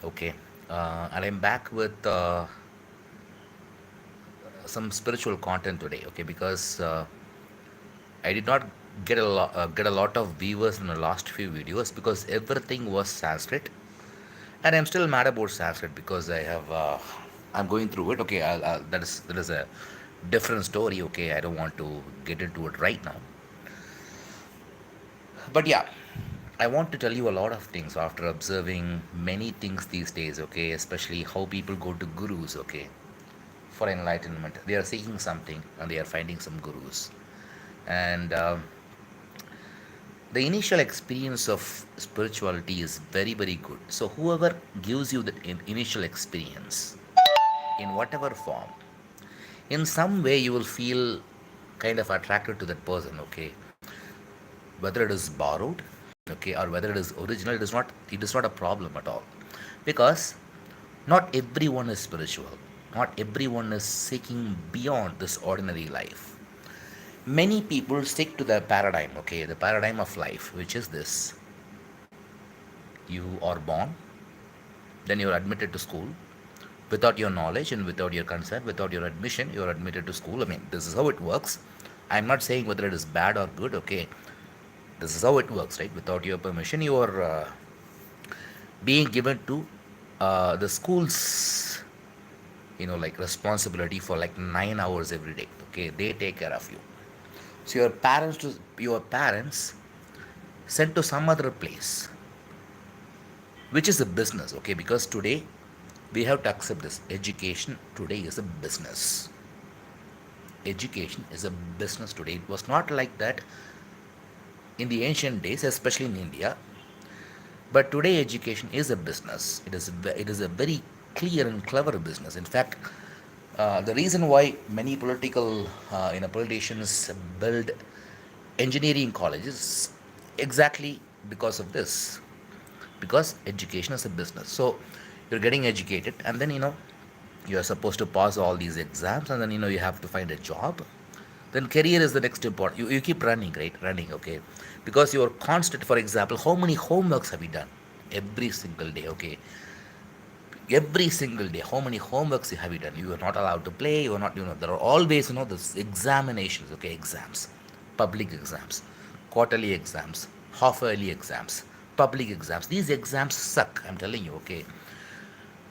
Okay, and I'm back with some spiritual content today. Okay, because I did not get a lot of viewers in the last few videos because everything was Sanskrit, and I'm still mad about Sanskrit because I'm going through it. Okay, that is a different story. Okay, I don't want to get into it right now, but yeah, I want to tell you a lot of things after observing many things these days. Okay, especially how people go to gurus. Okay, for enlightenment, they are seeking something and they are finding some gurus, and the initial experience of spirituality is very very good. So whoever gives you the initial experience in whatever form, in some way you will feel kind of attracted to that person. Okay, whether it is borrowed, okay, or whether it is original, it is not a problem at all, because not everyone is spiritual, not everyone is seeking beyond this ordinary life. Many people stick to the paradigm, okay, the paradigm of life, which is this: you are born, then you're admitted to school. Without your knowledge and without your consent, without your admission, you're admitted to school. I mean, this is how it works. I'm not saying whether it is bad or good, okay. This is how it works, right? Without your permission, you are being given to the school's, like responsibility for like 9 hours every day. Okay, they take care of you. So your parents sent to some other place, which is a business. Okay, because today we have to accept this: education today is a business. Education is a business today. It was not like that in the ancient days, especially in India. But today, education is a business. It is a very clear and clever business. In fact, the reason why many politicians build engineering colleges exactly because of this, because education is a business. So you're getting educated, and then you're supposed to pass all these exams, and then you have to find a job. Then career is the next important. You keep running, right? Running, okay, because you're constant. For example, how many homeworks have you done every single day? Okay, every single day, how many homeworks have you done? You are not allowed to play. You are not. There are always this examinations. Okay, exams, public exams, quarterly exams, half yearly exams, public exams. These exams suck, I'm telling you. Okay,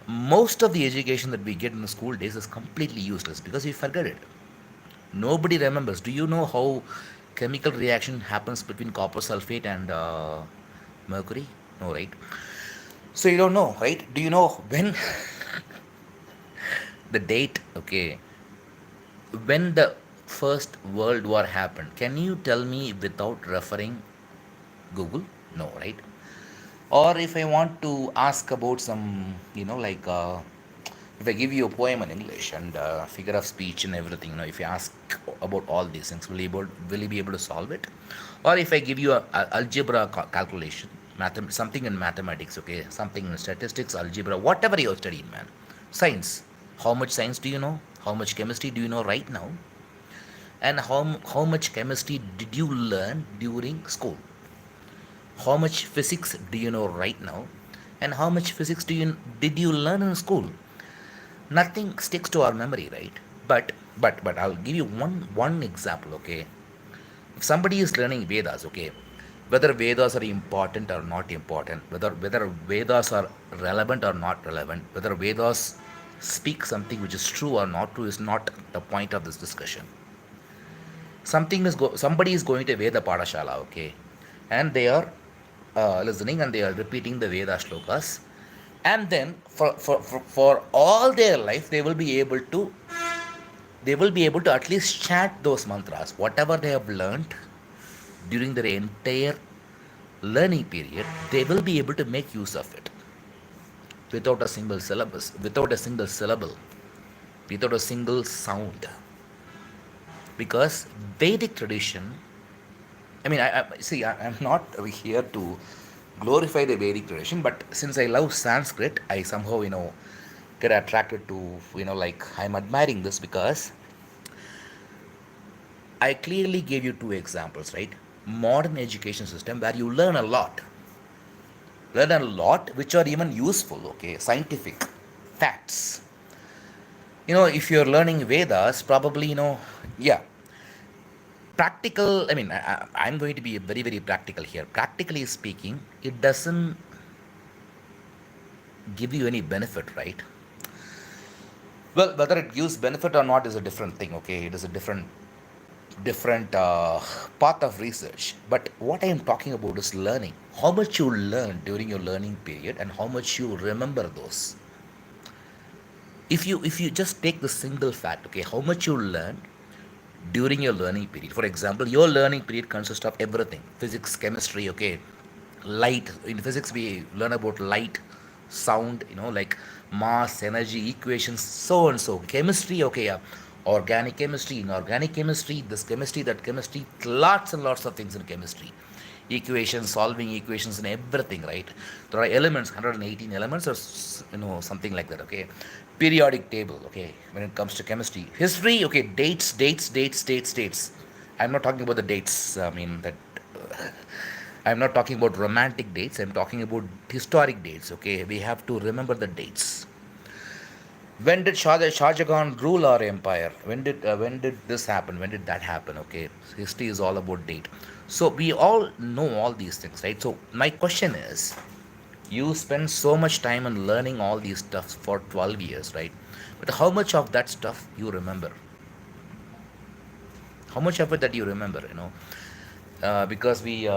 most of the education that we get in the school days is completely useless because we forget it. Nobody remembers. Do you know how chemical reaction happens between copper sulfate and mercury? No, right? So you don't know, right? Do you know when the date? Okay, when the first World War happened? Can you tell me without referring Google? No, right? Or if I want to ask about some, if I give you a poem in English and figure of speech and everything, if you ask about all these things, will you be able to solve it? Or if I give you a algebra calculation, something in mathematics, okay, something in statistics, algebra, whatever you're studying, man, science. How much science do you know? How much chemistry do you know right now? And how much chemistry did you learn during school? How much physics do you know right now? And how much physics did you learn in school? Nothing sticks to our memory, right? But I'll give you one example. Okay, if somebody is learning Vedas, okay, whether Vedas are important or not important, whether Vedas are relevant or not relevant, whether Vedas speak something which is true or not true, is not the point of this discussion. Somebody is going to Veda Padashala, okay, and they are listening and they are repeating the Veda shlokas, and then for all their life they will be able to at least chant those mantras, whatever they have learned during their entire learning period. They will be able to make use of it without a single syllabus, without a single sound, because Vedic tradition. I mean, I'm not here to glorify the Vedic tradition, but since I love Sanskrit, I somehow, get attracted to, like, I'm admiring this because I clearly gave you two examples, right? Modern education system where you learn a lot, learn a lot which are even useful, okay, scientific facts. If you're learning Vedas, probably, yeah, practical. I mean, I'm going to be very, very practical here. Practically speaking, it doesn't give you any benefit, right? Well, whether it gives benefit or not is a different thing, okay? It is a different path of research. But what I am talking about is learning. How much you learn during your learning period and how much you remember those. If you just take the single fact, okay, how much you learn during your learning period. For example, your learning period consists of everything: physics, chemistry, okay, light. In physics, we learn about light, sound, like mass, energy, equations, so and so. Chemistry, okay, yeah. Organic chemistry, inorganic chemistry, this chemistry, that chemistry, lots and lots of things in chemistry. Equations, solving equations and everything, right? There are elements, 118 elements, or something like that, okay? Periodic table, okay, when it comes to chemistry. History, okay, dates. I'm not talking about the dates, I mean, that. I'm not talking about romantic dates, I'm talking about historic dates, okay? We have to remember the dates. When did Shah Jahan rule our empire? When did this happen? When did that happen? Okay, history is all about date. So we all know all these things, right? So my question is, you spend so much time on learning all these stuff for 12 years, right? But how much of that stuff you remember? How much of it that you remember? Because we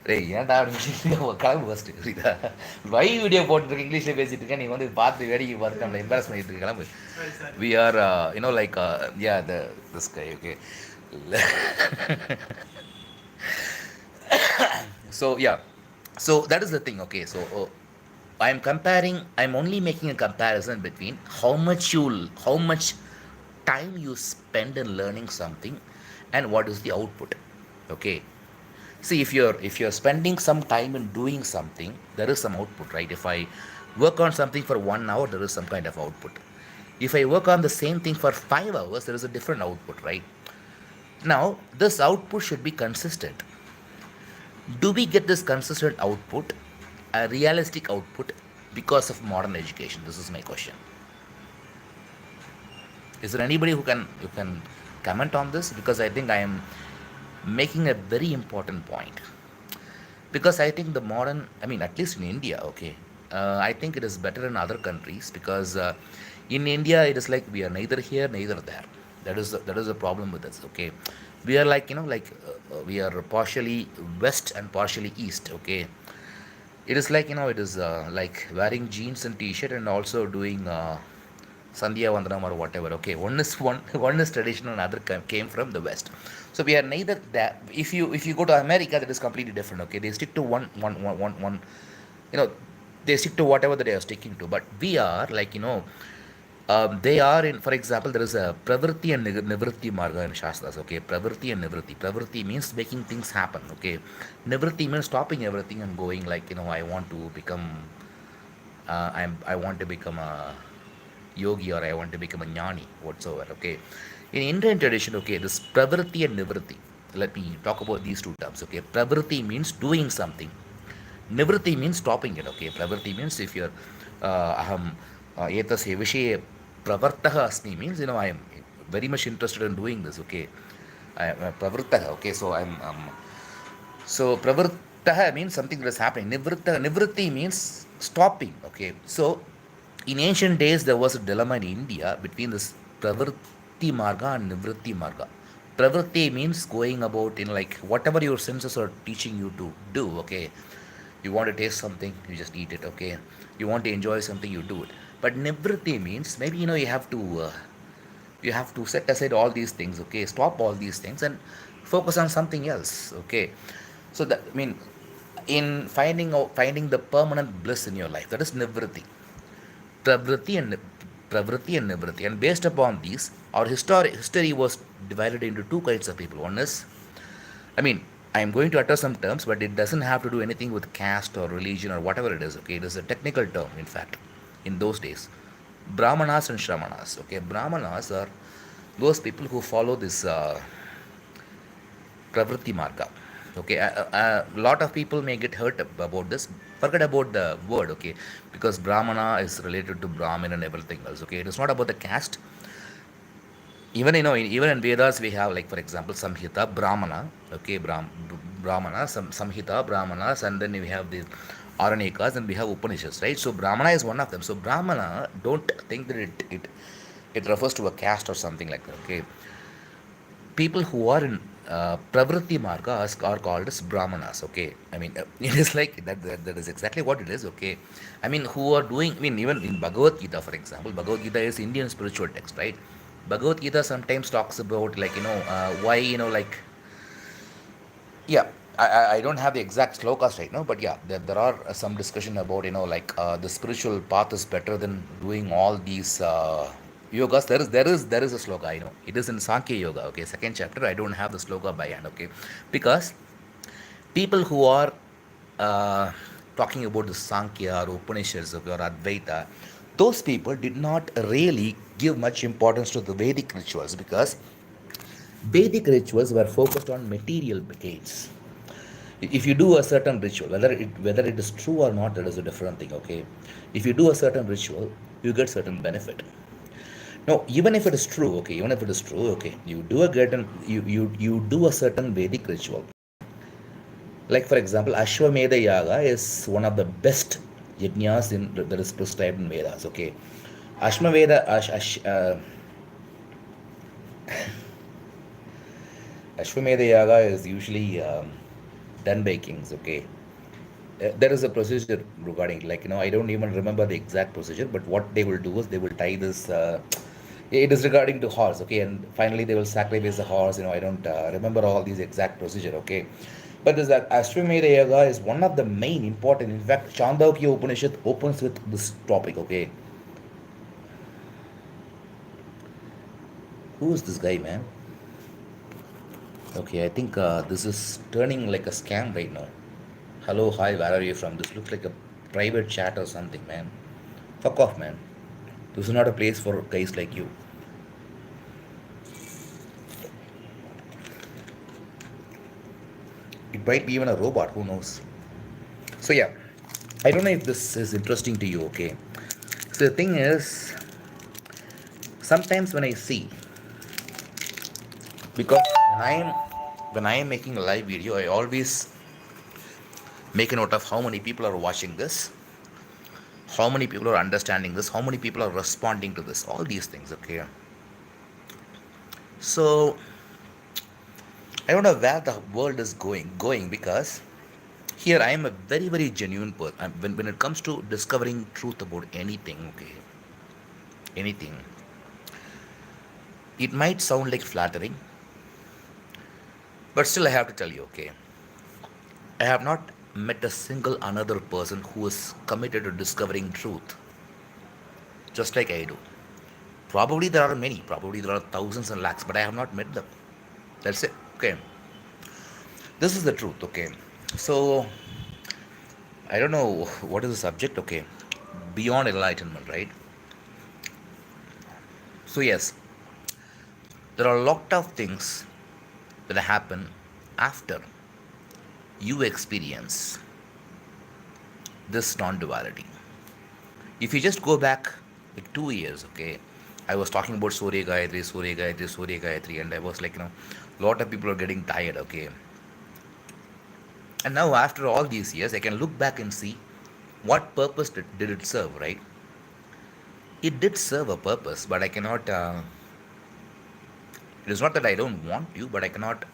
டேய் ஏன்டா இங்கிலீஷ்ல கிளம்பு first புரியுதா? வை video போட்டுருக்கு இங்கிலீஷில் பேசிட்டு இருக்கேன், நீ வந்து பார்த்து வேடிக்கை பார்த்து நம்மளை எம்பாரஸ் பண்ணிட்டு இருக்க, கிளம்பு. We are like ya this guy, okay. So yeah, so that is the thing, okay. So I'm only making a comparison between how much time you spend in learning something and what is the output, okay. See, if you're spending some time in doing something, there is some output, right? If I work on something for 1 hour, there is some kind of output. If I work on the same thing for 5 hours, there is a different output, right? Now this output should be consistent. Do we get this consistent output, a realistic output, because of modern education? This is my question. Is there anybody who can comment on this? Because I think I am making a very important point. Because I think the modern, I mean, at least in India, okay, I think it is better in other countries, because in India it is like we are neither here neither there. That is the problem with us, okay. We are like, we are partially west and partially east, okay. It is like, it is like wearing jeans and t-shirt and also doing Sandhya Vandanam or whatever. Okay, one is traditional and other came from the West. So we are neither that. If you go to America, that is completely different. Okay, they stick to one. You know, they stick to whatever that they are sticking to. But we are like, they are in. For example, there is a pravritti and nivritti marga in Shastras. Okay, pravritti and nivritti. Pravritti means making things happen. Okay, nivritti means stopping everything and going like, I want to become. I want to become a yogi, or I want to become a jnani, whatsoever. Okay, in Indian tradition, okay, this pravritti and nivritti. Let me talk about these two terms. Okay, pravritti means doing something. Nivritti means stopping it. Okay, pravritti means if you're aham etasya vishaye pravartaha asmi means, I am very much interested in doing this. Okay, I am pravrittaha. Okay, so so pravrittaha means something that is happening. Nivritti means stopping. Okay, so in ancient days there was a dilemma in India between this pravritti marga and nivritti marga. Pravritti means going about in like whatever your senses are teaching you to do. Okay, you want to taste something, you just eat it. Okay, you want to enjoy something, you do it. But nivritti means maybe, you have to set aside all these things. Okay, stop all these things and focus on something else. Okay, so that, I mean, in finding the permanent bliss in your life, that is nivritti. Pravritti and Pravritti and Nivritti. And based upon these, our history was divided into two kinds of people. One is, I mean, I am going to utter some terms, but it doesn't have to do anything with caste or religion or whatever it is. Okay, it is a technical term, in fact, in those days. Brahmanas and Shramanas. Okay, Brahmanas are those people who follow this Pravritti Marga. Okay, a lot of people may get hurt about this. Forget about the word, okay, because Brahmana is related to Brahmin and everything else. Okay, it is not about the caste. Even even in Vedas we have, like, for example, Samhita, Brahmana. Okay, Brahmana, Samhita, Brahmanas, and then we have the Aranyakas, and we have Upanishads, right? So Brahmana is one of them. So Brahmana, don't think that it refers to a caste or something like that. Okay, people who are in pravritti marga are called as brahmanas. Okay, I mean, it is like that is exactly what it is. Okay, I mean, who are doing, I mean, even in Bhagavad Gita, for example, Bhagavad Gita is Indian spiritual text, right? Bhagavad Gita sometimes talks about, like, why, like, yeah, I don't have the exact slokas right now, but yeah, there are some discussion about, like, the spiritual path is better than doing all these yogas. There is a sloka, I know. It is in Sankhya Yoga, okay, second chapter. I don't have the sloka by hand, okay, because people who are uh, talking about the Sankhya or Upanishads, okay, or Advaita, those people did not really give much importance to the Vedic rituals, because Vedic rituals were focused on material gains. If you do a certain ritual, whether it is true or not, that is a different thing. Okay, if you do a certain ritual, you get certain benefit. No, even if it is true, okay, even if it is true, okay, you do a certain Vedic ritual. Like, for example, Ashwamedha Yaga is one of the best yajnas that is prescribed in Vedas. Okay, Ashwamedha Yaga is usually done by kings. Okay, there is a procedure regarding, like, I don't even remember the exact procedure, but what they will do is they will tie this. It is regarding to horse, okay, and finally they will sacrifice the horse. I don't remember all these exact procedure, okay, but this that Ashwamedha Yaga is one of the main important. In fact, Chandogya Upanishad opens with this topic. Okay, who is this guy, man? Okay, I think this is turning like a scam right now. Hello, hi, where are you from? This looks like a private chat or something, man. Fuck off, man. This is not a place for guys like you. It might be even a robot, who knows? So, yeah, I don't know if this is interesting to you, okay? So, the thing is, sometimes when I see, because when I am making a live video, I always make a note of how many people are watching this, how many people are understanding this, how many people are responding to this, all these things, okay? So, I don't know where the world is going, because here I am a very, very genuine person. When it comes to discovering truth about anything, okay, anything, it might sound like flattering, but still I have to tell you, okay, I have not met a single another person who is committed to discovering truth just like I do. Probably there are many, probably there are thousands and lakhs, but I have not met them. That's it, okay. This is the truth, okay. So, I don't know what is the subject, okay. Beyond enlightenment, right? So, yes, there are a lot of things that happen after you experience this non duality. If you just go back like 2 years, okay, I was talking about Surya Gayatri, Surya Gayatri, Surya Gayatri, and I was like, a lot of people are getting tired, okay. And now, after all these years, I can look back and see what purpose did it serve, right? It did serve a purpose, but I cannot. It is not that I don't want to, but I cannot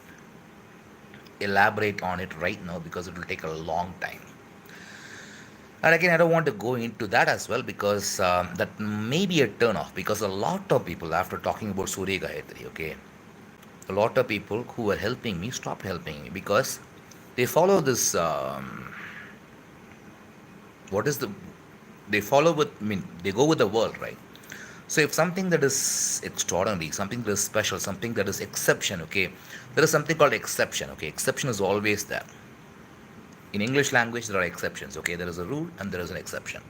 elaborate on it right now because it will take a long time. And again, I don't want to go into that as well, because that may be a turn off. Because a lot of people, after talking about Surya Gayatri, okay, a lot of people who were helping me stopped helping me, because they follow this. What is the? They follow with. I mean, they go with the world, right? So if something that is extraordinary, something that is special, something that is exception, okay, there is something called exception, okay. Exception is always there. In English language, there are exceptions, okay. There is a rule and there is an exception.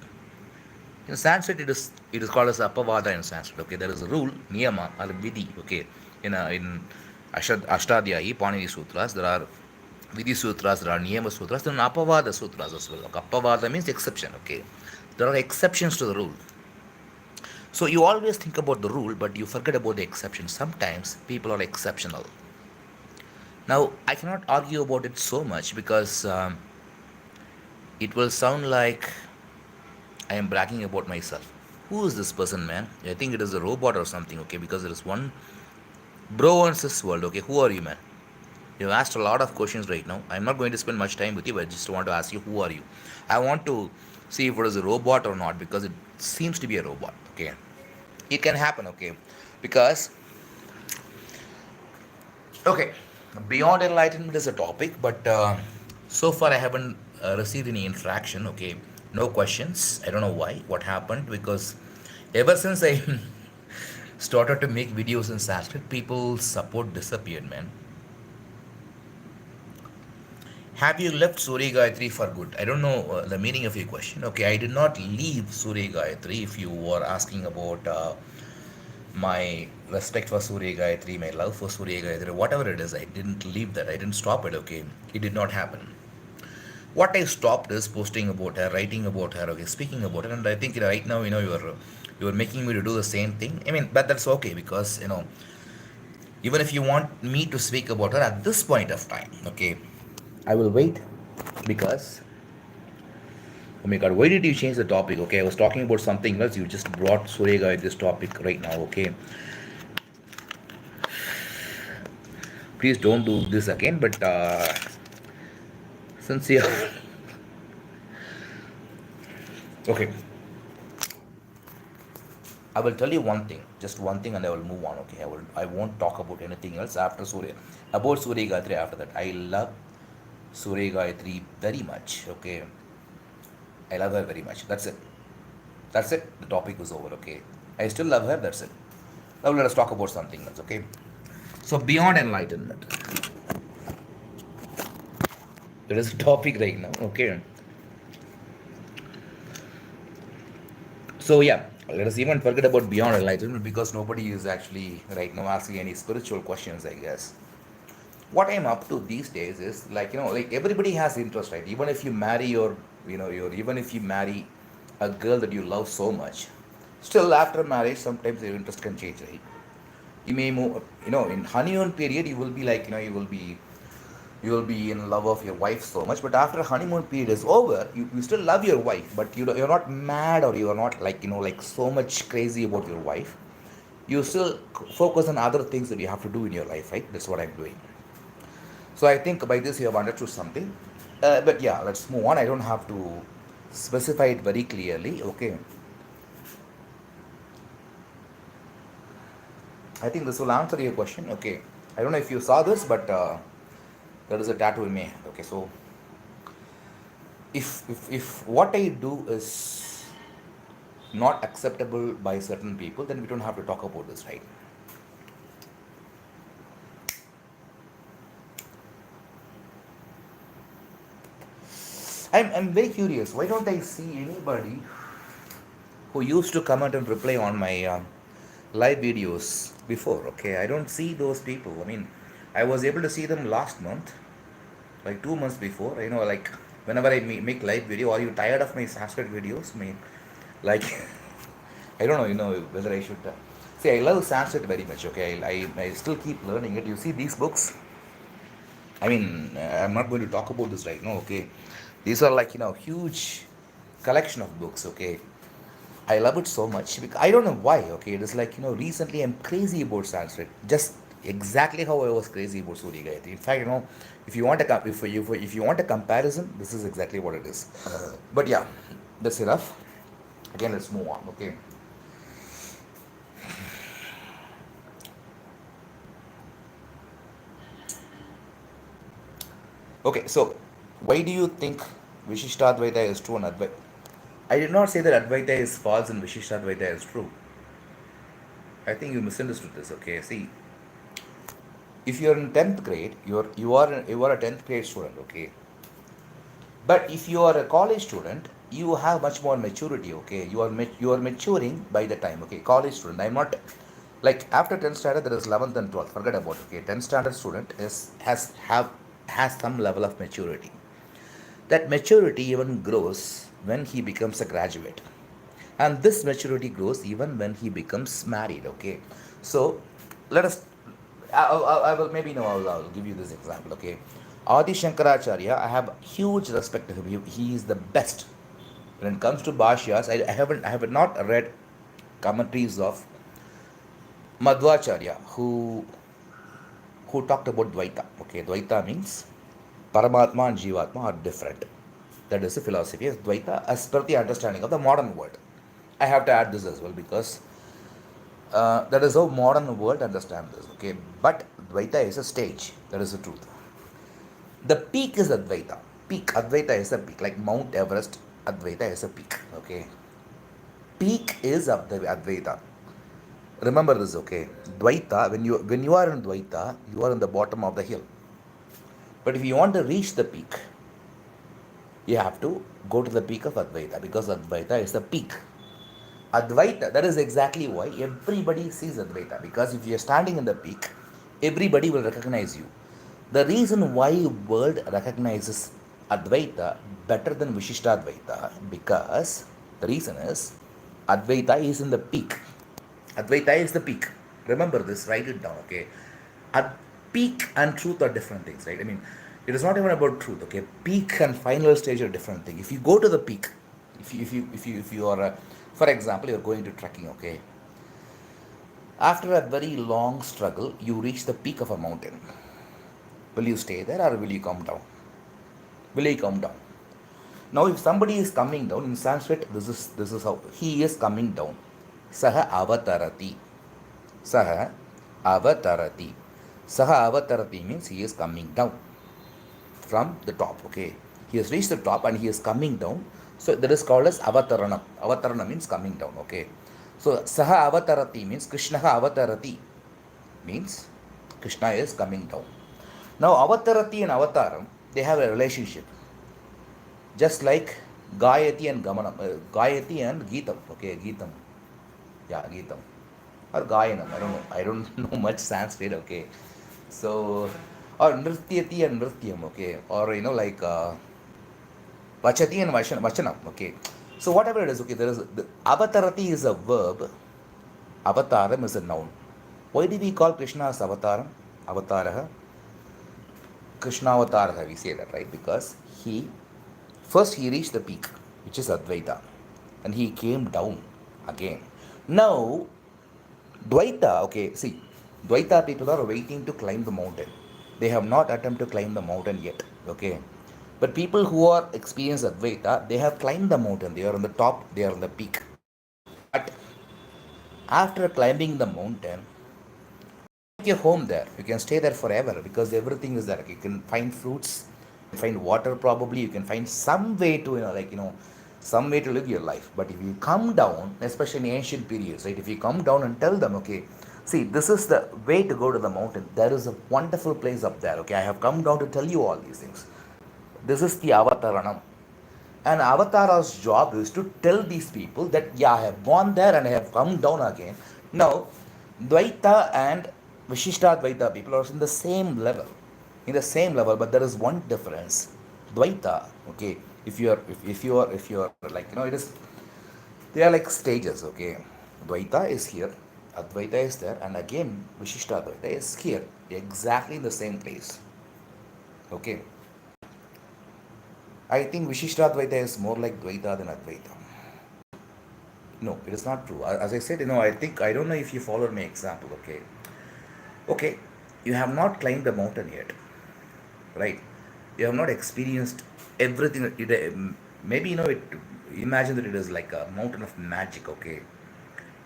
In Sanskrit, it is called as apavada in Sanskrit, okay. There is a rule, niyama or vidhi, okay. In Ashtadhyayi, Panini Sutras, there are Vidhi Sutras, there are Niyama Sutras, there are Apavada Sutras as well. Okay, Apavada means exception, okay. There are exceptions to the rule. So you always think about the rule, but you forget about the exception. Sometimes people are exceptional. Now, I cannot argue about it so much because it will sound like I am bragging about myself. Who is this person, man? I think it is a robot or something, okay? Because there is one bro in this world, okay? Who are you, man? You've asked a lot of questions right now. I'm not going to spend much time with you, but I just want to ask you, who are you? I want to see if it is a robot or not because it seems to be a robot, okay? It can happen, okay? Because, okay, beyond enlightenment is a topic, but so far I haven't received any interaction, okay? No questions. I don't know why, what happened, because ever since I started to make videos in Sanskrit, people's support disappeared, man. Have you left Surya Gayatri for good? I don't know the meaning of your question. Okay, I did not leave Surya Gayatri. If you were asking about my respect for Surya Gayatri, my love for Surya Gayatri, whatever it is, I didn't leave that. I didn't stop it. Okay, it did not happen. What I stopped is posting about her, writing about her, okay, speaking about her, and I think right now, you're making me to do the same thing. I mean, but that's okay because even if you want me to speak about her at this point of time, okay, I will wait because, oh my god, why did you change the topic? Okay, I was talking about something else. You just brought Surya this topic right now, okay? Please don't do this again, but since you okay, I will tell you one thing, just one thing, and I will move on, okay? I won't talk about anything else after Surya. About Surya Gayatri after that. I love Surya Gayatri very much, okay? I love her very much. That's it. That's it. The topic was over, okay? I still love her, that's it. Now let us talk about something else, okay? So beyond enlightenment, there is a topic right now, okay? So yeah, let us even forget about beyond enlightenment because nobody is actually right now asking any spiritual questions, I guess. What I'm up to these days is like like everybody has interest, right? Even if you marry your even if you marry a girl that you love so much, still after marriage sometimes your interest can change, right? You may move, in honeymoon period you will be like you will be in love of your wife so much, but after honeymoon period is over, you still love your wife, but you're not mad or you're not like like so much crazy about your wife. You still focus on other things that you have to do in your life, right? That's what I'm doing. So I think by this you have understood something. But yeah, let's move on. I don't have to specify it very clearly, okay? I think this will answer your question, okay? I don't know if you saw this, but there is a tattoo in my hand, okay? So if what I do is not acceptable by certain people, then we don't have to talk about this, right? I'm very curious. Why don't I see anybody who used to comment and reply on my live videos before? Okay, I don't see those people. I mean, I was able to see them last month, like 2 months before. Like whenever I make live video, are you tired of my Sanskrit videos? I mean, like I don't know, whether I should. See, I love Sanskrit very much. Okay, I still keep learning it. You see these books. I mean, I'm not going to talk about this right now. Okay, these are like huge collection of books. Okay, I love it so much because I don't know why. Okay, it is like recently I'm crazy about Sanskrit. Just exactly how I was crazy about Surya Gayatri. In fact, if you want a if you want a comparison, this is exactly what it is. But yeah, that's enough. Again, let's move on. Okay. Okay, so why do you think Vishishtadvaita is true and Advaita? I did not say that Advaita is false and Vishishtadvaita is true. I think you misunderstood this. Okay, see, if you're in 10th grade, you are a 10th grade student. Okay, but if you are a college student, you have much more maturity. Okay, you are maturing by the time. Okay, college student. I'm not like after 10th standard there is 11th and 12th. Forget about it. Okay, 10th standard student is has have has some level of maturity. That maturity even grows when he becomes a graduate. And this maturity grows even when he becomes married. Okay. So let us, I will maybe no, I'll give you this example. Okay. Adi Shankaracharya, I have huge respect to him. He is the best. When it comes to Bhashyas, I have not read commentaries of Madhvacharya who talked about Dvaita. Okay, Dvaita means Paramatma and Jivatma are different. That is the philosophy of Dvaita as per the understanding of the modern world. I have to add this as well because that is how modern world understand this. Okay, but Dvaita is a stage. That is the truth. The peak is Advaita. Peak Advaita is a peak, like Mount Everest. Advaita is a peak. Okay, peak is of the Advaita. Remember this, okay? Dvaita, when you are in Dvaita, you are in the bottom of the hill. But if you want to reach the peak, you have to go to the peak of Advaita because Advaita is the peak. Advaita, that is exactly why everybody sees Advaita because if you are standing in the peak, everybody will recognize you. The reason why world recognizes Advaita better than Vishishtadvaita because the reason is Advaita is in the peak. Advaita is the peak. Remember this, write it down, okay? At peak and truth are different things, right? I mean, it is not even about truth, okay? Peak and final stage are different thing. If you go to the peak, if you are, for example, you're going to trekking, okay? After a very long struggle, you reach the peak of a mountain. Will you stay there or will you come down? Will you come down? Now, if somebody is coming down in Sanskrit, this is how he is coming down. Saha avatarati. Saha avatarati. Saha avatarati means he is coming down from the top. Okay, he has reached the top and he is coming down. So that is called as avatarana. Avatarana means coming down. Okay, so Saha avatarati means Krishna avatarati means Krishna is coming down. Now avatarati and avataram, they have a relationship, just like Gayati and Gamanam, Gayati and Geetam. Okay, Geetam. Yeah, Geetam. Or Gayanam. I don't know much Sanskrit. Okay. So, or Nrityati and Nrityam. Okay. Or, like Vachati and Vachanam. Okay. So, whatever it is, okay, there is Avatarati is a verb, Avataram is a noun. Why do we call Krishna as Avataram? Avataraha. Krishna Avataraha, we say that, right? Because first he reached the peak, which is Advaita, and he came down again. Now, Dvaita, okay, see, Dvaita people are waiting to climb the mountain. They have not attempted to climb the mountain yet, okay. But people who are experienced Advaita, they have climbed the mountain. They are on the top, they are on the peak. But after climbing the mountain, make your home there. You can stay there forever because everything is there. You can find fruits, find water probably, you can find some way to, some way to live your life. But if you come down, especially in ancient periods, right, if you come down and tell them, okay, see, this is the way to go to the mountain. There is a wonderful place up there. Okay, I have come down to tell you all these things. This is the avataranam. And Avatara's job is to tell these people that, yeah, I have gone there and I have come down again. Now, Dvaita and Vishishtadvaita people are in the same level. In the same level, but there is one difference. Dvaita, okay, if you are like, it is, they are like stages, okay. Dvaita is here, Advaita is there, and again Vishishtadvaita is here, exactly in the same place. Okay. I think Vishishtadvaita is more like Dvaita than Advaita. No, it is not true. As I said, I don't know if you followed my example, okay. Okay, you have not climbed the mountain yet, right? You have not experienced everything. Maybe, imagine that it is like a mountain of magic, okay.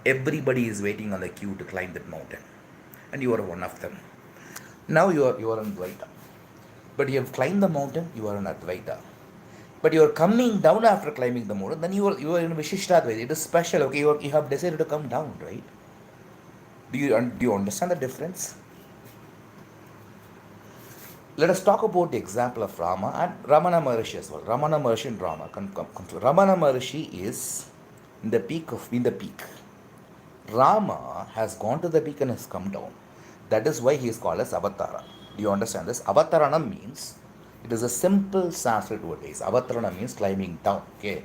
Everybody is waiting on the queue to climb that mountain, and you are one of them. Now you are in Dvaita. But you have climbed the mountain, you are in Advaita. But you are coming down after climbing the mountain, then you are in Vishishtadvaita. It is special, okay? You have decided to come down, right? Do you understand the difference? Let us talk about the example of Rama and Ramana Maharshi as well. Ramana Maharshi and Rama. Ramana Maharshi is in the peak. Rama has gone to the peak and has come down. That is why he is called as Avatara. Do you understand this? Avataranam means, it is a simple Sanskrit word. Avatarana means climbing down. Okay,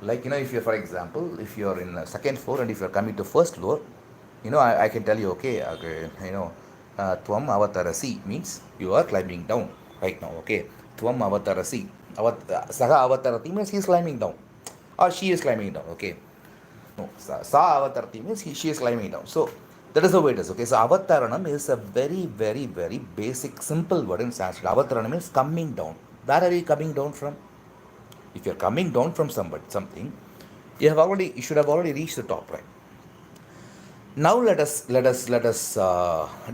like if you're, for example, if you're in the second floor and if you're coming to first floor, I can tell you, okay, tvam avatarasi means you are climbing down right now. Okay, tvam avatarasi, saha avatarati means he's climbing down or she is climbing down. Okay, no, sa avatarati means she is climbing down. So that is the way it is. Okay, so avataranam is a very, very, very basic, simple word in Sanskrit. Avataranam means coming down. Where are you coming down from? If you're coming down from something, you should have already reached the top, right? Now let us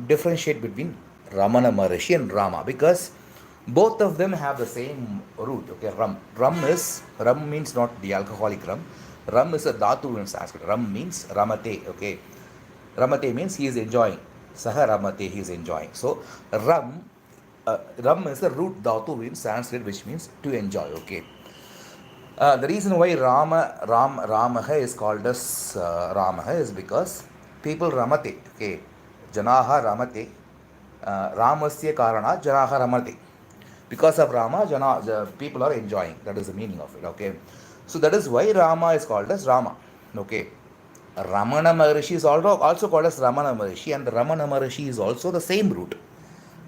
differentiate between Ramana Maharishi and Rama, because both of them have the same root. Okay, rum means not the alcoholic rum. Rum is a dhatu in Sanskrit. Rum means ramate. Okay, ramate means he is enjoying. Saha ramate, he is enjoying. So rum is the root dhatu in Sanskrit, which means to enjoy. Okay. The reason why Ramaha is called as Ramaha is because people ramate. Okay, Janaha ramate. Ramasya karana Janaha ramate. Because of Rama, people are enjoying. That is the meaning of it. Okay, so that is why Rama is called as Rama. Okay, Ramana Maharishi is also called as Ramana Maharishi, and Ramana Maharishi is also the same root.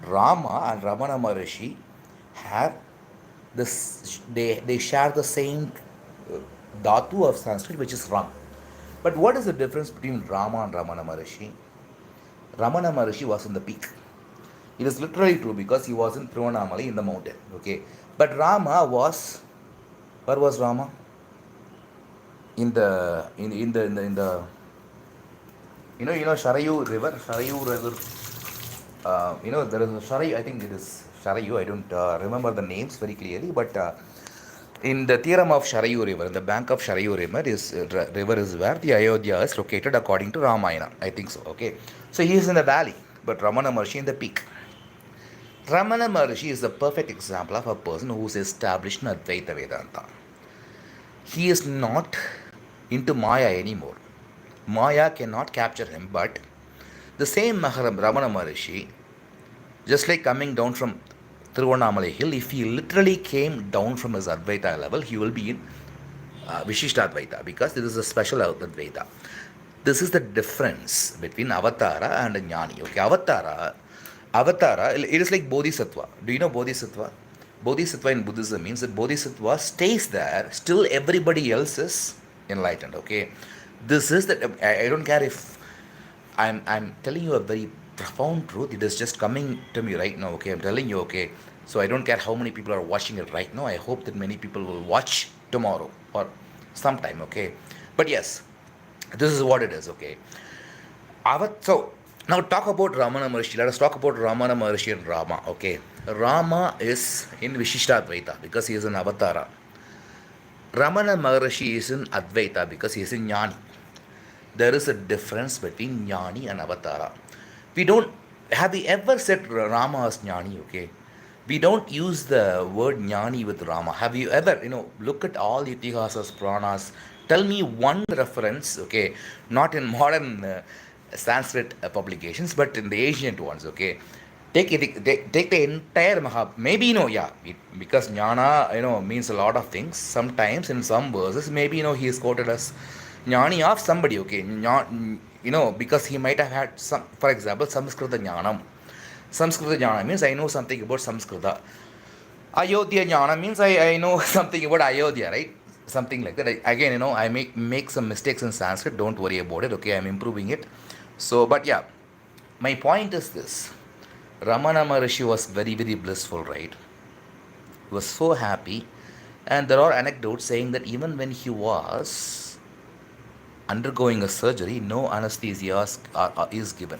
Rama and Ramana Maharishi have this, they share the same dhatu of Sanskrit, which is Ram. But what is the difference between Rama and Ramana Maharishi? Ramana Maharishi was in the peak. It is literally true because he was in Trivandamala in the mountain. Okay, but Rama was, where was Rama? In the Sharayu River. There is a Sharayu. I think it is Sharayu. I don't remember the names very clearly, but in the theorem of Sharayu River, in the bank of Sharayu river is where the Ayodhya is located according to Ramayana. I think so. Okay, so he is in the valley, but Ramana Maharshi in the peak. Ramana Maharshi is the perfect example of a person who is established in Advaita Vedanta. He is not into Maya anymore. Maya cannot capture him, but the same Ramana Maharshi, just like coming down from Tiruvannamalai hill, if he literally came down from his Advaita level, he will be in Vishishta Advaita, because this is a special Advaita. This is the difference between Avatara and Jnani. Okay, Avatara, it is like Bodhisattva. Do you know Bodhisattva? Bodhisattva in Buddhism means that Bodhisattva stays there, still everybody else is enlightened. Okay, this is that. I don't care if I'm telling you a very profound truth. It is just coming to me right now. Okay, I'm telling you. Okay, so I don't care how many people are watching it right now. I hope that many people will watch tomorrow or sometime. Okay, but yes, this is what it is. Okay, so now talk about Ramana Maharshi. Let us talk about Ramana Maharshi and Rama. Okay, Rama is in Vishishtadvaita because he is an Avatara. Ramana Maharshi is in Advaita because he is in Jnani. There is a difference between Jnani and Avatara. We don't, have we ever said Rama as Jnani? Okay, we don't use the word Jnani with Rama. Have you ever, look at all Itihasas, Puranas, tell me one reference, okay, not in modern Sanskrit publications, but in the ancient ones, okay. Take the entire maybe, because Jnana, means a lot of things. Sometimes in some verses, maybe, he is quoted as Jnani of somebody, okay. Because he might have had some, for example, Samskrita Jnanam. Samskrita Jnana means I know something about Samskrita. Ayodhya Jnana means I know something about Ayodhya, right? Something like that. Again, I make some mistakes in Sanskrit. Don't worry about it, okay? I'm improving it. So, but yeah, my point is this. Ramana Maharishi was very, very blissful, right? He was so happy. And there are anecdotes saying that even when he was undergoing a surgery, no anesthesia is given.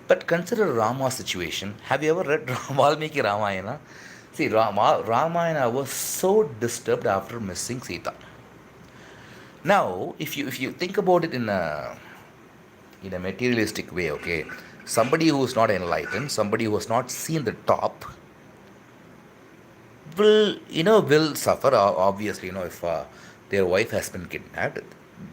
But consider Rama's situation. Have you ever read Valmiki Ramayana? See, Ramayana was so disturbed after missing Sita. Now, if you think about it in a materialistic way, okay, somebody who is not enlightened, somebody who has not seen the top, will suffer. Obviously, if their wife has been kidnapped,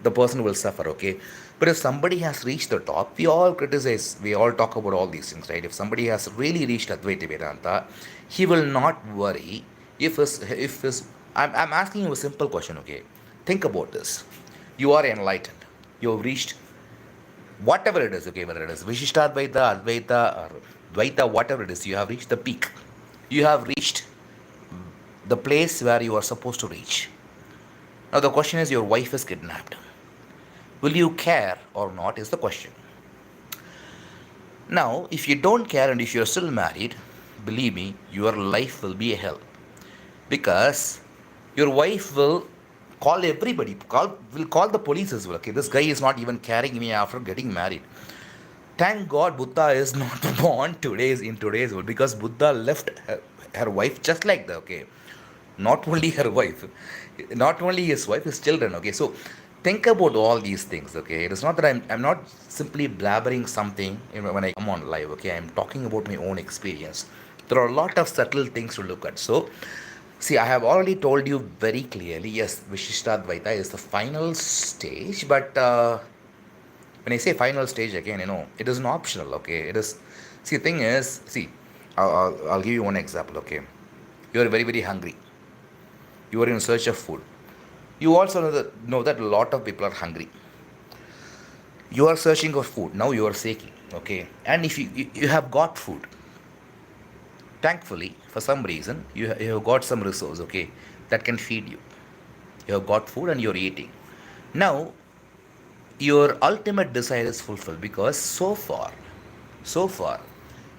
the person will suffer, okay? But if somebody has reached the top, we all criticize, we all talk about all these things, right? If somebody has really reached Advaita Vedanta, he will not worry if his I'm asking you a simple question, okay? Think about this. You are enlightened. You have reached whatever it is, okay, whether it is Vishistadvaita, Advaita, or Dvaita, whatever it is, you have reached the peak. You have reached the place where you are supposed to reach. Now, the question is your wife is kidnapped. Will you care or not? Is the question. Now, if you don't care and if you're still married, believe me, your life will be a hell. Because your wife will call everybody, will call the police as well. Okay, this guy is not even carrying me after getting married. Thank God Buddha is not born in today's world, because Buddha left her wife just like that. Okay, not only her wife, not only his wife, his children. Okay, so think about all these things. Okay, it is not that I'm not simply blabbering something, when I come on live. Okay, I'm talking about my own experience. There are a lot of subtle things to look at. So, see, I have already told you very clearly. Yes, Vishishtadvaita is the final stage, but when I say final stage again, it is an optional. Okay, it is. See, the thing is, see, I'll give you one example. Okay, you are very very hungry. You are in search of food. You also know that a lot of people are hungry. You are searching for food. Now you are seeking. Okay, and if you have got food, thankfully for some reason you have got some resource. Okay, that can feed you. You have got food and you're eating. Now your ultimate desire is fulfilled, because so far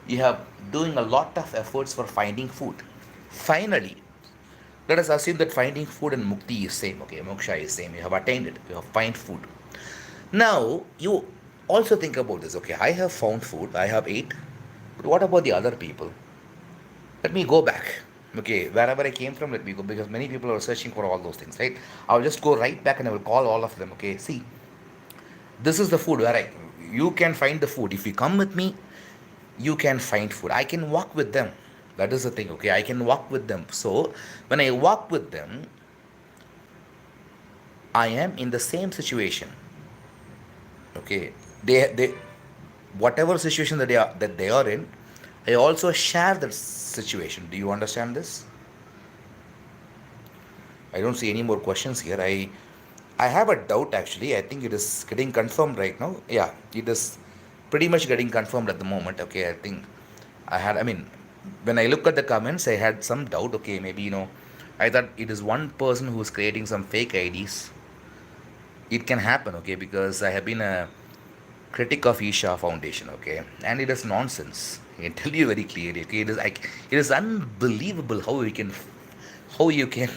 you have doing a lot of efforts for finding food. Finally, let us assume that finding food and mukti is same. Okay, moksha is same. You have attained it. You have find food. Now you also think about this. Okay, I have found food. I have ate. But what about the other people? Let me go back. Okay, wherever I came from, let me go, because many people are searching for all those things, right? I'll just go right back and I will call all of them. Okay, see, this is the food where you can find the food. If you come with me, you can find food. I can walk with them. That is the thing. Okay, I can walk with them. So when I walk with them, I am in the same situation. Okay, they whatever situation that they are in, I also share that situation. Do you understand this? I don't see any more questions here. I have a doubt actually. I think it is getting confirmed right now. Yeah, it is pretty much getting confirmed at the moment. Okay, I think I mean, when I look at the comments, I had some doubt. Okay, maybe, I thought it is one person who is creating some fake IDs. It can happen, okay, because I have been a critic of Isha Foundation, okay, and it is nonsense. I can tell you very clearly, okay, it is unbelievable how you can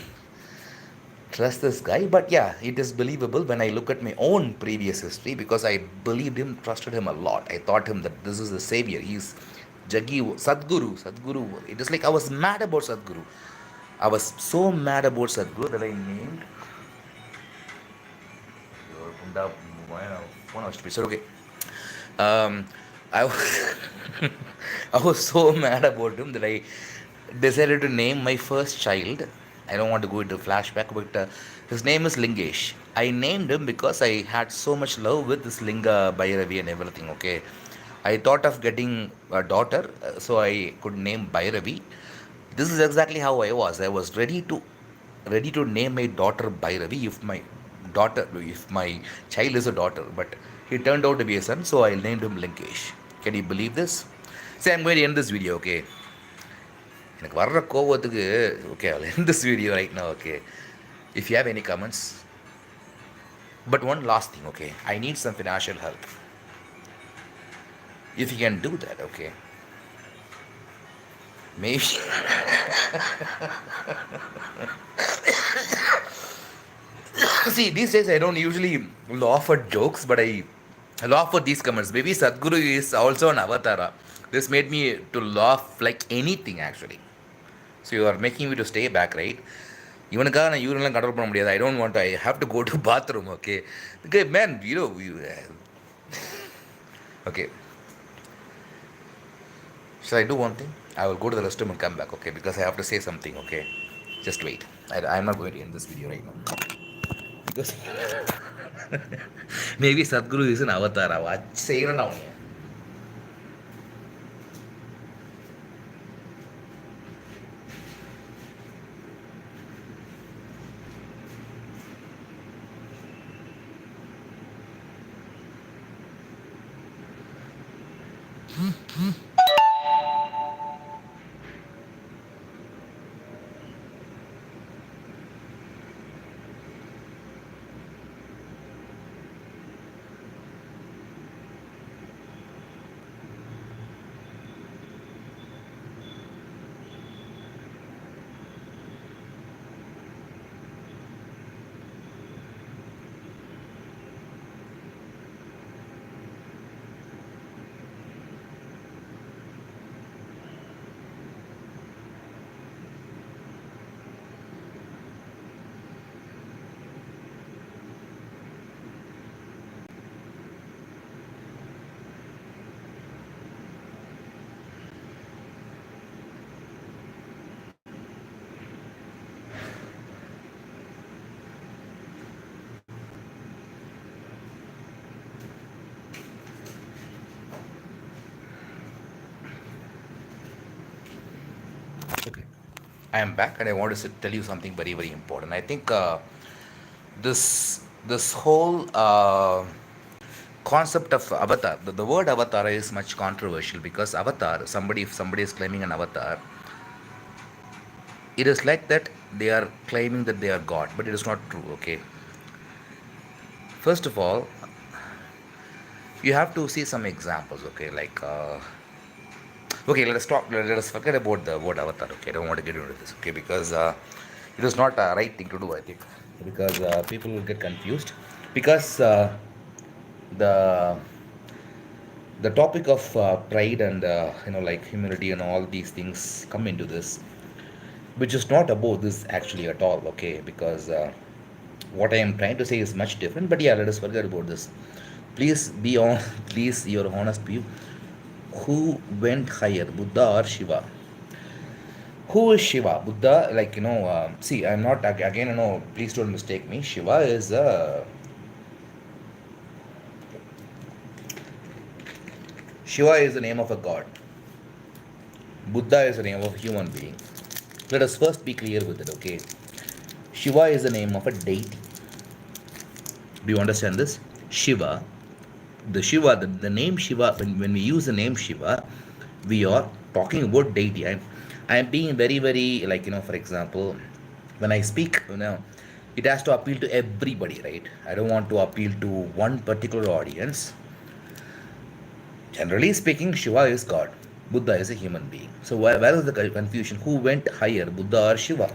trust this guy. But yeah, it is believable when I look at my own previous history, because I believed him, trusted him a lot. I thought him that this is the savior. He's Jaggi, Sadguru. It is like I was mad about Sadguru. I was so mad about Sadguru that I named. Okay. Um, I was, I was so mad about him that I decided to name my first child. I don't want to go into flashback, but his name is Lingesh. I named him because I had so much love with this Linga Bhairavi and everything. Okay, I thought of getting a daughter, so I could name Bhairavi. This is exactly how I was. I was ready to name my daughter Bhairavi if my child is a daughter, but he turned out to be a son, so I named him Linkesh. Can you believe this? See, I'm going to end this video, okay? எனக்கு வர்ற கோவத்துக்கு okay, I'll end this video right now, okay? If you have any comments, but one last thing, okay? I need some financial help. If you can do that, okay? Maybe. See, these days I don't usually laugh at jokes, but I laugh at these comments. Maybe Sadhguru is also an avatara. This made me to laugh like anything actually. So you are making me to stay back, right? இவனுக்காக நான் யூரின்லாம் control பண்ண முடியாது. I don't want, I have to go to bathroom, okay? Okay, man, okay. Shall I do one thing? I will go to the restroom and come back, okay? Because I have to say something, okay? Just wait. I'm not going to end this video right now. Because Maybe Sadhguru is an avatar. Say it now. Okay. I am back and I want to tell you something very, very important. I think this whole concept of avatar, the word avatar is much controversial because avatar, somebody if somebody is claiming an avatar, it is like that they are claiming that they are God, but it is not true. Okay, first of all, you have to see some examples. Okay, like okay, let us talk. Let us forget about the word avatar. Okay, I don't want to get into this. Okay, because it is not a right thing to do. I think because people will get confused because the the topic of pride and like humility and all these things come into this, which is not about this actually at all. Okay, because what I am trying to say is much different. But yeah, let us forget about this. Please be on. Please, your honest view. Who went higher, Buddha or Shiva? Who is Shiva? Buddha, like see, I'm not again. Please don't mistake me. Shiva is the name of a god. Buddha is the name of a human being. Let us first be clear with it, okay? Shiva is the name of a deity. Do you understand this? Shiva, the name Shiva, when we use the name Shiva, we are talking about deity. I'm being very, very, for example, when I speak, it has to appeal to everybody, right? I don't want to appeal to one particular audience. Generally speaking, Shiva is God. Buddha is a human being. So where is the confusion? Who went higher, Buddha or Shiva?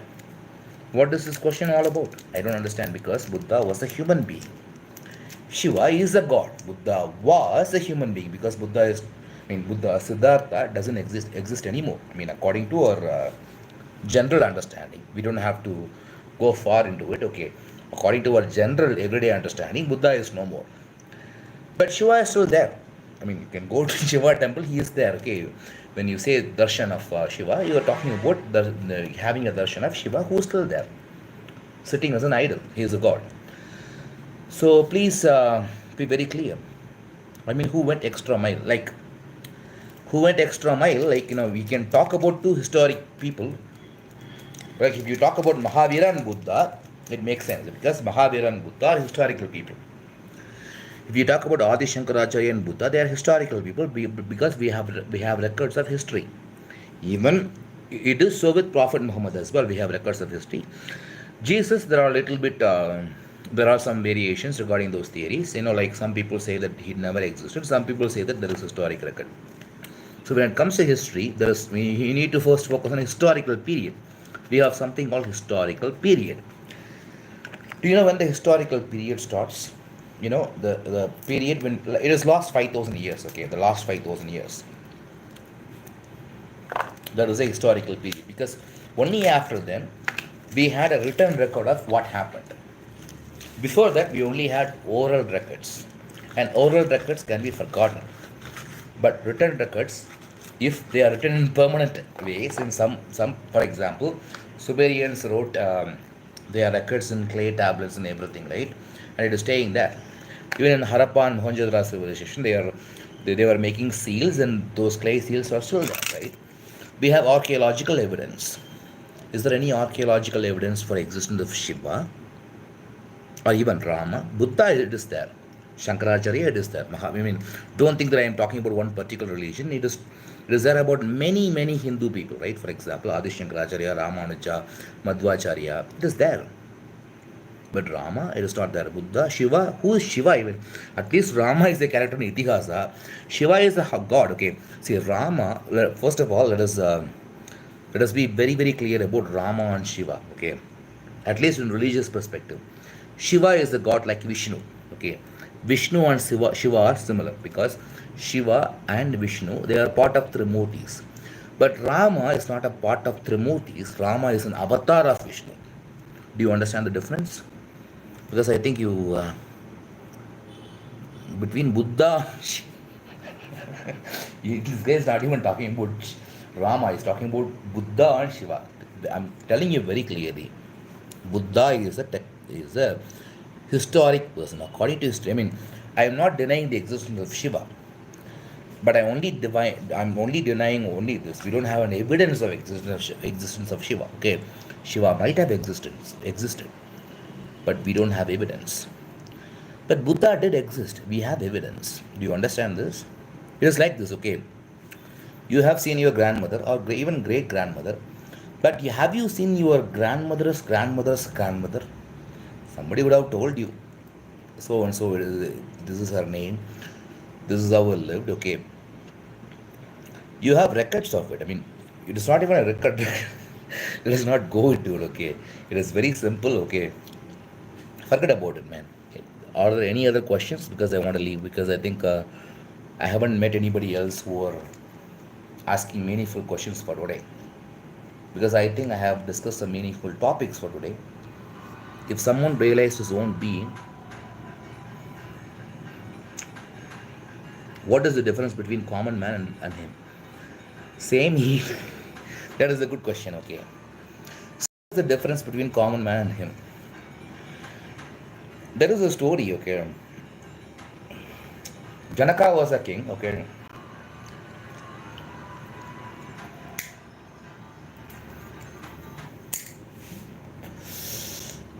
What is this question all about? I don't understand because Buddha was a human being. Shiva is a god. Buddha was a human being because Buddha Siddhartha doesn't exist anymore. I mean, according to our general understanding, we don't have to go far into it. Okay, according to our general everyday understanding, Buddha is no more. But Shiva is still there. I mean, you can go to Shiva temple, he is there. Okay, when you say darshan of Shiva, you are talking about having a darshan of Shiva who is still there, sitting as an idol. He is a god. So please be very clear. I mean, who went extra mile? Like, who went extra mile? Like, we can talk about two historic people. Like, if you talk about Mahavira and Buddha, it makes sense because Mahavira and Buddha are historical people. If you talk about Adi Shankaracharya and Buddha, they are historical people because we have records of history. Even it is so with Prophet Muhammad as well. We have records of history. Jesus, there are a little bit. There are some variations regarding those theories. Like some people say that he never existed. Some people say that there is historic record. So when it comes to history, you need to first focus on historical period. We have something called historical period. Do you know when the historical period starts? The period when it is last 5,000 years. Okay, the last 5,000 years. That is a historical period because only after then we had a written record of what happened. Before that, we only had oral records, and oral records can be forgotten. But written records, if they are written in permanent ways, in some, for example, Sumerians wrote There are records in clay tablets and everything, right? And it is staying there. Even in Harappa and Mohenjo-daro civilization, they were making seals, and those clay seals are still there, right? We have archaeological evidence. Is there any archaeological evidence for existence of Shiva or even Rama? Buddha, it is there. Shankaracharya, it is there. I mean, don't think that I am talking about one particular religion. It is there about many Hindu people, right? For example, Adi Shankaracharya, Ramanuja, Madhvacharya. It is there. But Rama, it is not there. Buddha, Shiva, who is Shiva even? At least Rama is a character in Itihasa. Shiva is a god. Okay, see Rama. First of all, let us be very clear about Rama and Shiva. Okay, at least in religious perspective, Shiva is a god like Vishnu. Okay, Vishnu and Shiva are similar because Shiva and Vishnu, they are part of Trimurtis. But Rama is not a part of Trimurtis. Rama is an avatar of Vishnu. Do you understand the difference? Because I think you between Buddha, this guy is not even talking about Rama. He's talking about Buddha and Shiva. I'm telling you very clearly, Buddha is a historic person. According to history, I mean, I am not denying the existence of Shiva, but I'm only denying only this. We don't have an evidence of existence of Shiva. Okay, Shiva might have existed, but we don't have evidence. But Buddha did exist. We have evidence. Do you understand this? It is like this, okay? You have seen your grandmother or even great grandmother, but have you seen your grandmother's grandmother's grandmother? Somebody would have told you. So and so, this is her name. This is how we lived, okay? You have records of it. I mean, it is not even a record. Let us not go into it, okay? It is very simple, okay? Forget about it, man. Are there any other questions? Because I want to leave. Because I think I haven't met anybody else who are asking meaningful questions for today. Because I think I have discussed some meaningful topics for today. If someone realized his own being, what is the difference between common man and him? Same he. That is a good question, okay? So what is the difference between common man and him? There is a story, okay? Janaka was a king, okay?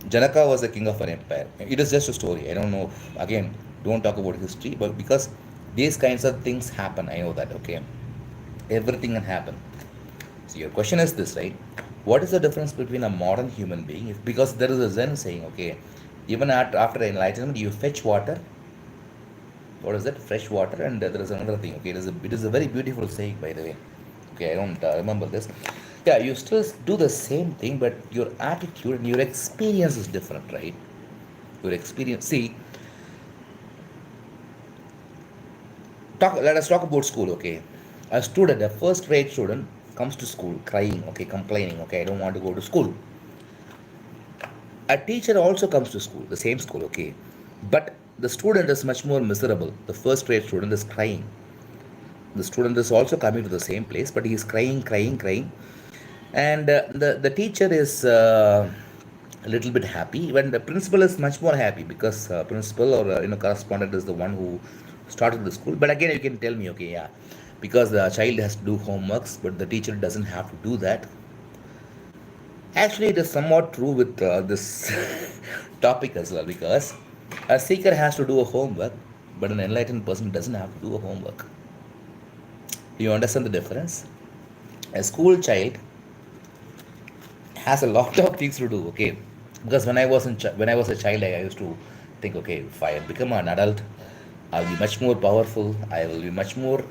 Janaka was the king of an empire. It is just a story. I don't know. Again, don't talk about history, but because these kinds of things happen, I know that, okay? Everything can happen. So your question is this, right? What is the difference between a modern human being? Because there is a Zen saying, okay, even after enlightenment, you fetch water. What is that? Fresh water, and there is another thing. Okay, it is a very beautiful saying, by the way. Okay, I don't remember this. Yeah, you still do the same thing, but your attitude and your experience is different, right? Your experience. See, let us talk about school, okay? A student, a first grade student, comes to school crying, okay, complaining, okay, I don't want to go to school. A teacher also comes to school, the same school, okay, but the student is much more miserable. The first grade student is crying. The student is also coming to the same place, but he is crying, and the teacher is a little bit happy. When the principal is much more happy because principal or correspondent is the one who started the school. But again, you can tell me, okay, yeah, because the child has to do homeworks, but the teacher doesn't have to do that. Actually, it is somewhat true with this topic as well, because a seeker has to do a homework, but an enlightened person doesn't have to do a homework. Do you understand the difference? A school child has a lot of things to do, okay? Because when I was a child, I used to think, okay, if I become an adult, I'll be much more powerful. I will be much more.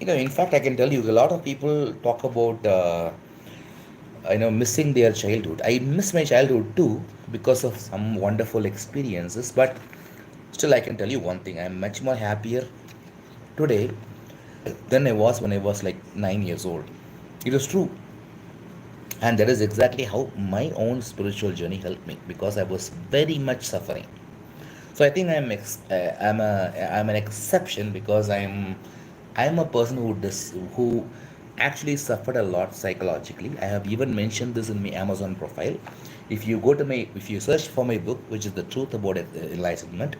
In fact, I can tell you, a lot of people talk about missing their childhood. I miss my childhood too because of some wonderful experiences. But still, I can tell you one thing: I'm much more happier today than I was when I was like 9 years old. It is true, and that is exactly how my own spiritual journey helped me, because I was very much suffering. So I think I'm an exception, because I'm a person who actually suffered a lot psychologically. I have even mentioned this in my Amazon profile. If you search for my book, which is the truth about enlightenment,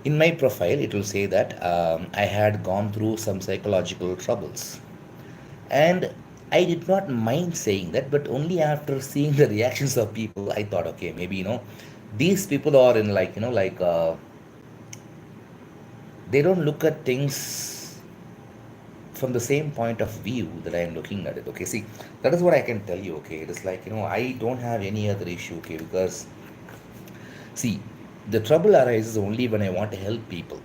in my profile it will say that I had gone through some psychological troubles, and I did not mind saying that, but only after seeing the reactions of people, I thought, okay, maybe these people are in, like, they don't look at things from the same point of view that I am looking at it. Okay, see, that is what I can tell you. Okay, it is like, I don't have any other issue. Okay, because see, the trouble arises only when I want to help people.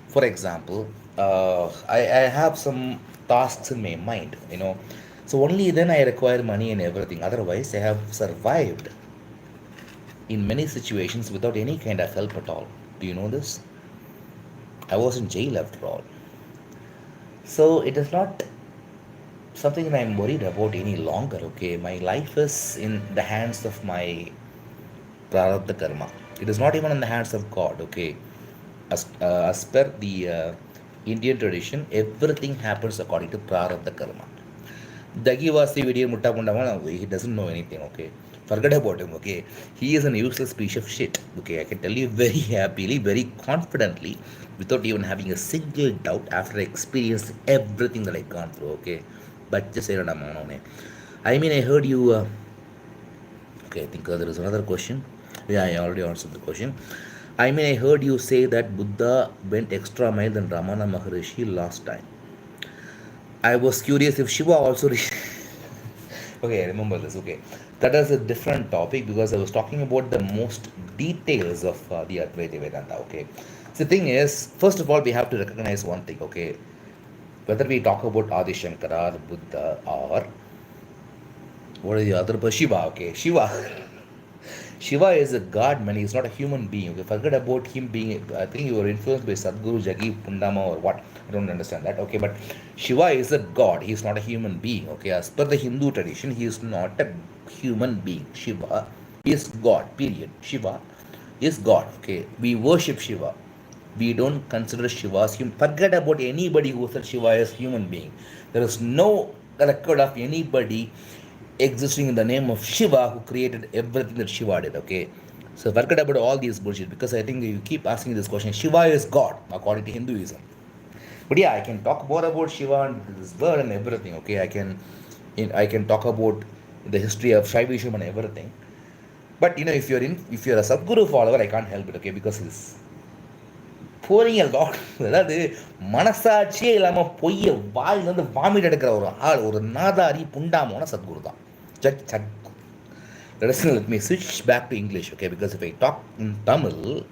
For example, I have some tasks in my mind, so only then I require money and everything. Otherwise, I have survived in many situations without any kind of help at all. Do you know this? I was in jail after all. So it is not something that I'm worried about any longer. Okay, my life is in the hands of my prarabdha karma. It is not even in the hands of God. Okay, as per the Indian tradition, everything happens according to prarabdha karma. Dagi was the video mutta punda, he doesn't know anything. Okay, forget about him. Okay, he is an useless piece of shit. Okay, I can tell you very happily, very confidently, without even having a single doubt after I experienced everything that I gone through. Okay, but just say that I'm on it. I mean, I heard you. Okay, I think there is another question. Yeah, I already answered the question. I mean, I heard you say that Buddha went extra mile than Ramana Maharishi last time. I was curious if Shiva also. Okay, I remember this. Okay, that is a different topic because I was talking about the most details of the Advaita Vedanta. Okay, so the thing is, first of all, we have to recognize one thing. Okay, whether we talk about Adi Shankara, Buddha, or what is the other? Shiva. Okay, Shiva. Shiva is a god, man. He's not a human being. Okay, forget about him being. I think you were influenced by Sadguru, Jagi, Pundama, or what. I don't understand that. Okay, but Shiva is a god. He's not a human being. Okay, as per the Hindu tradition, he is not a human being. Shiva is God. Period. Shiva is God. Okay, we worship Shiva. We don't consider Shiva as human. Forget about anybody who said Shiva is human being. There is no record of anybody existing in the name of Shiva who created everything that Shiva did. Okay, so forget about all these bullshit, because I think you keep asking this question. Shiva is God according to Hinduism. But yeah, I can talk more about Shiva and this word and everything. Okay, I can talk about the history of Shaivism and everything. But if you're a Sadguru follower, I can't help it. Okay, because he's pouring a lot. அதாவது மனசாட்சியே இல்லாமல் பொய்ய வாயிலிருந்து vomit எடுக்கிற ஒரு ஆள், ஒரு நாதாரி புண்டாமோன சத்குரு தான். Sadhguru. Let me switch back to English, okay? Because if I talk in Tamil,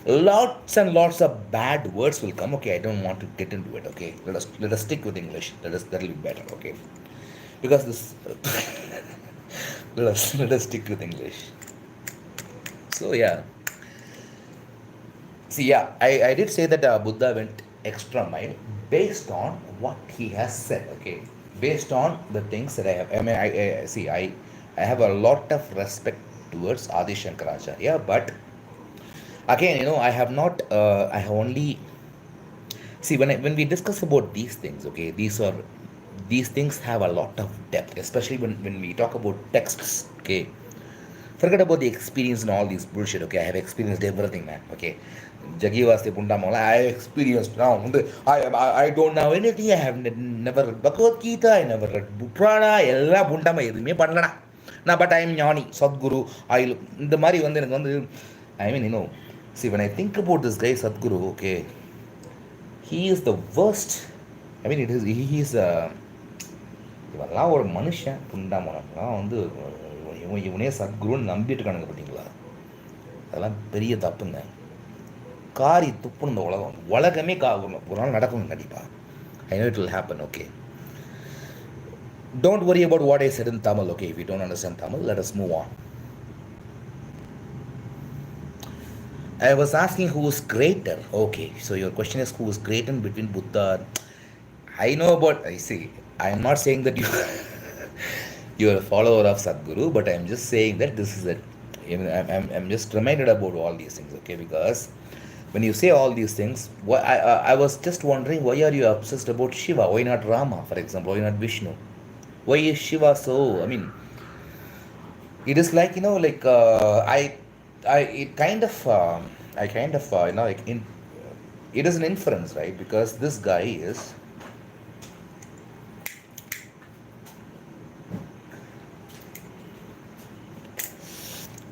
lots and lots of bad words will come. Okay, I don't want to get into it. Okay, let us stick with English. That'll be better. Okay, because this let us stick with English. So yeah. See, yeah, I did say that Buddha went extra mile based on what he has said. Okay, based on the things that I have. I mean, I see. I have a lot of respect towards Adi Shankaracharya, but again, I have not. I have only see when we discuss about these things. Okay, these things have a lot of depth, especially when we talk about texts. Okay, forget about the experience and all these bullshit. Okay, I have experienced everything, man. Okay, Jagivaste Pundamola, I have experienced now. I don't know anything. I have never read Bhagavad Gita, I never read Purana, Ella Pundama, me Pandana. Now, but I am Gnani, Sadguru. The Mari I mean, see, when I think about this guy, Sadguru, okay, he is the worst. I mean, he is a. இவெல்லாம் ஒரு மனுஷன் புண்டாமலாம் வந்து இவனே சத்குருன்னு நம்பிட்டு இருக்கானுங்க பார்த்தீங்களா, அதெல்லாம் பெரிய தப்புங்க. காரி துப்புன்னு இந்த உலகமே ஒரு நாள் நடக்குங்க கண்டிப்பாக. I know it will happen. Okay, don't worry about what I said in Tamil. Okay, if you don't understand Tamil, let us move on. I was asking who is greater. Okay, so your question is who is greater between Buddha. I know about, I see, I am not saying that you are a follower of Sadguru, but I am just saying that this is it. I'm just reminded about all these things. Okay, because when you say all these things, I was just wondering, why are you obsessed about Shiva? Why not Rama, for example? Why not Vishnu? Why is Shiva so? I mean, It is like, like, I it kind of I kind of like in it is an inference, right? Because this guy is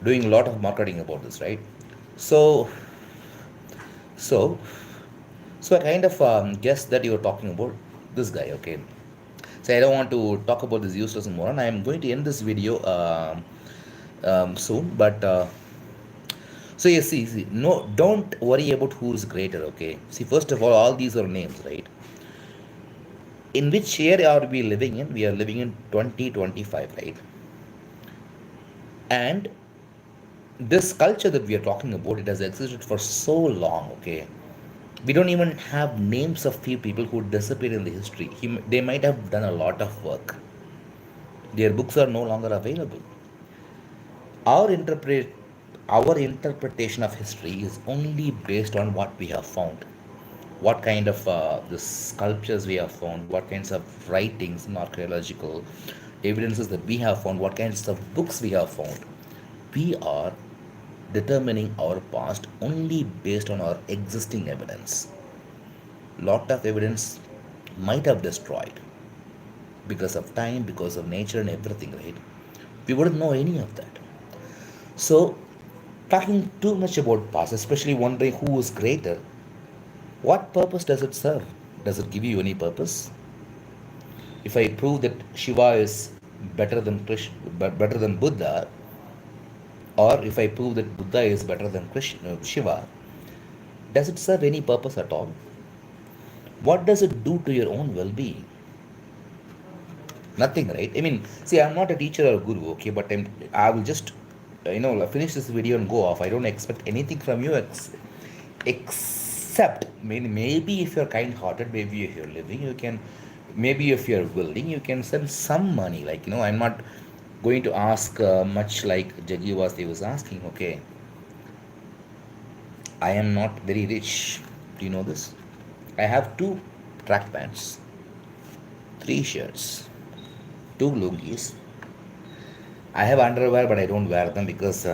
doing a lot of marketing about this, right? So so so I kind of guess that you are talking about this guy, okay? So I don't want to talk about this useless moron. I am going to end this video soon, but so you see, no, don't worry about who's greater, okay? See, first of all these are names, right? In which year are we living in? We are living in 2025, right? And this culture that we are talking about, it has existed for so long, okay? We don't even have names of few people who disappeared in the history. They might have done a lot of work. Their books are no longer available. Our interpret our interpretation of history is only based on what we have found, what kind of the sculptures we have found, what kinds of writings and archaeological evidences that we have found, what kinds of books we have found. We are determining our past only based on our existing evidence. Lot of evidence might have destroyed because of time, because of nature and everything, right? We wouldn't know any of that. So, talking too much about past, especially wondering who is greater, what purpose does it serve? Does it give you any purpose? If I prove that Shiva is better than better than Buddha, or if I prove that Buddha is better than Shiva, does it serve any purpose at all? What does it do to your own well-being? Nothing, right? I mean, see, I'm not a teacher or a guru, okay, but I will just finish this video and go off. I don't expect anything from you except, maybe if you're kind-hearted, maybe if you're living, you can, maybe if you're willing, you can send some money. Like, I'm not going to ask much like Jaggi was asking, okay? I am not very rich. Do you know this? I have two track pants, three shirts, two lungis. I have underwear, but I don't wear them because